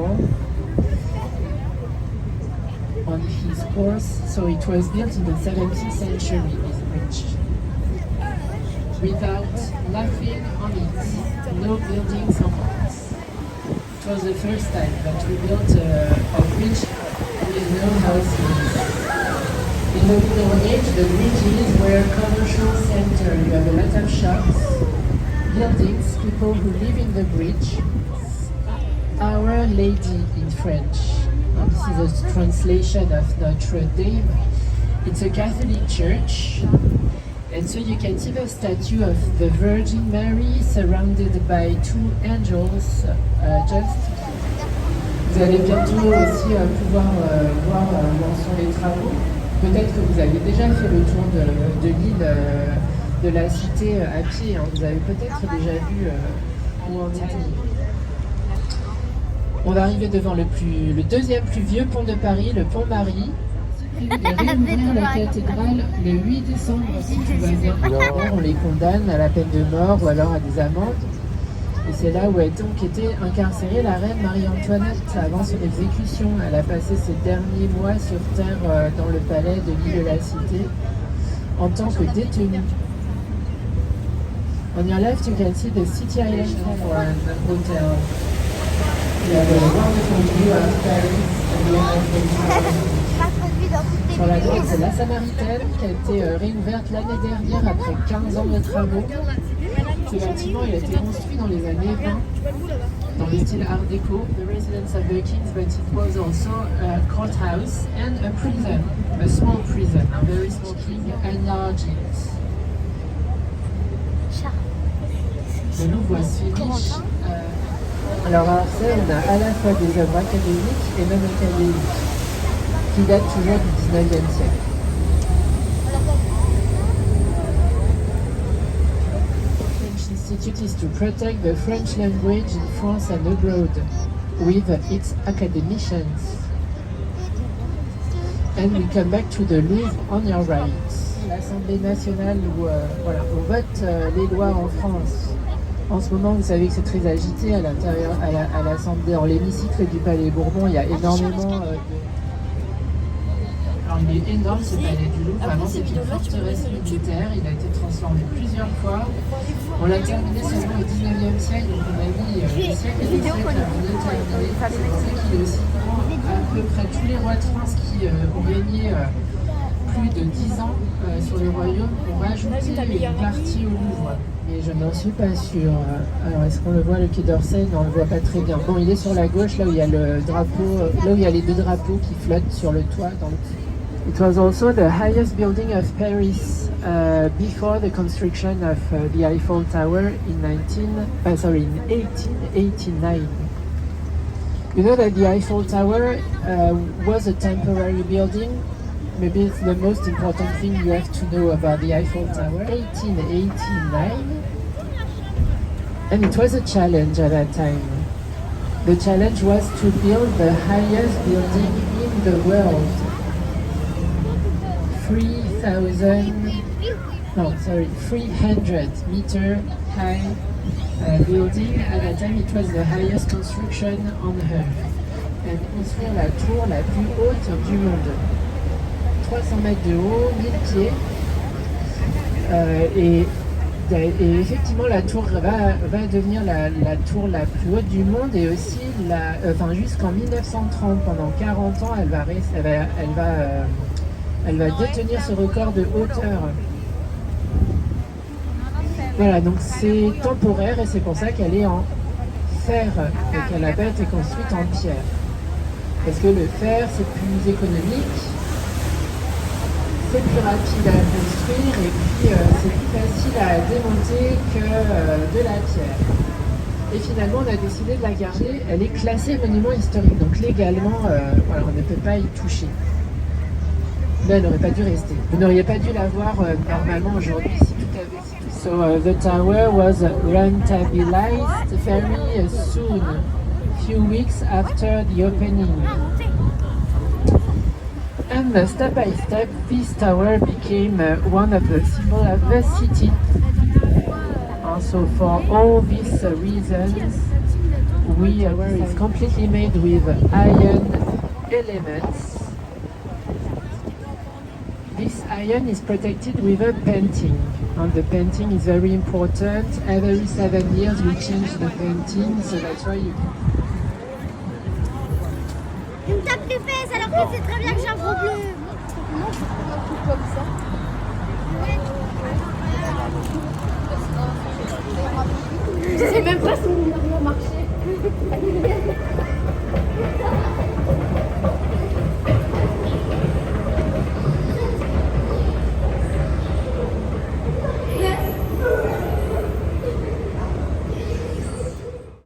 Wall on his course. So it was built in the 17th century, this bridge. Without nothing on it, no buildings on it. It was the first time that we built a bridge with no houses. In the Middle Age, the bridges were a commercial center. You have a lot of shops, buildings, people who live in the bridge. Our Lady in French. This is a translation of Notre Dame. It's a Catholic church. And so you can see the statue of the Virgin Mary surrounded by two angels. Vous allez bientôt aussi pouvoir voir où en sont les travaux. Peut-être que vous avez déjà fait le tour de l'île de la cité à pied. Hein. Vous avez peut-être déjà vu où on est. On va arriver devant le deuxième plus vieux pont de Paris, le pont Marie. Il réouvrir la cathédrale le 8 décembre, si tout va bien. On les condamne à la peine de mort ou alors à des amendes. Et c'est là où a donc été incarcérée la reine Marie-Antoinette avant son exécution. Elle a passé ses derniers mois sur terre dans le palais de l'île de la Cité en tant que détenue. On your left, you can see the City Island Foreign Hotel. You have a wonderful view of Paris and the Eiffel Tower. Sur la droite, c'est la Samaritaine qui a été réouverte l'année dernière après 15 ans de travaux. Ce bâtiment il a été construit dans les années 20 dans le style Art déco. The residence of the kings, but it was also a courthouse and a prison, a small prison, a very small king enlarged it. Le Louvre-Swedish. Alors à Orsay, on a à la fois des œuvres académiques et non académiques qui datent toujours du 19e siècle. The French Institute is to protect the French language in France and abroad with its academicians. And we come back to the Louvre on your right. L'Assemblée nationale où voilà, on vote les lois en France. En ce moment, vous savez que c'est très agité à l'intérieur, à l'Assemblée, dans l'hémicycle du Palais Bourbon. Il y a énormément de... Alors, il est énorme ce palais du Louvre. Avant, c'était une forteresse militaire. Il a été transformé plusieurs fois. On l'a terminé seulement au 19e siècle, donc on a mis des siècles et des siècles à le terminer. C'est pour ça qu'il est aussi grand. À peu près tous les rois de France qui ont régné plus de 10 ans sur le royaume ont rajouté une partie au Louvre. Mais je n'en suis pas sûre. Alors, est-ce qu'on le voit, le Quai d'Orsay? Non, on ne le voit pas très bien. Bon, il est sur la gauche, là où il y a le drapeau, là où il y a les deux drapeaux qui flottent sur le toit. It was also the highest building of Paris before the construction of the Eiffel Tower in 1889. You know that the Eiffel Tower was a temporary building. Maybe it's the most important thing you have to know about the Eiffel Tower. 1889, and it was a challenge at that time. The challenge was to build the highest building in the world. 300 meter high building. At that time, it was the highest construction on Earth. And construire la tour la plus haute du monde. 300 mètres de haut, 1000 pieds. Et effectivement, la tour va devenir la tour la plus haute du monde et aussi, jusqu'en 1930, pendant 40 ans, elle va détenir ce record de hauteur. Voilà, donc c'est temporaire et c'est pour ça qu'elle est en fer et qu'elle n'a pas été construite en pierre. Parce que le fer, c'est plus économique, c'est plus rapide à construire et puis c'est plus facile à démonter que de la pierre. Et finalement, on a décidé de la garder. Elle est classée monument historique, donc légalement, voilà, on ne peut pas y toucher. Mais elle n'aurait pas dû rester. Vous n'auriez pas dû la voir normalement aujourd'hui si tout avait... So the tower was rentabilized very soon, few weeks after the opening. And step by step, this tower became one of the symbols of the city. Also, for all these reasons, Where it's completely made with iron elements. This iron is protected with a painting, and the painting is very important. Every 7 years we change the painting, so that's why you... Il me tape les fesses alors que c'est très bien que j'ai un gros bleu. Comme ça. Je sais même pas si on va marcher.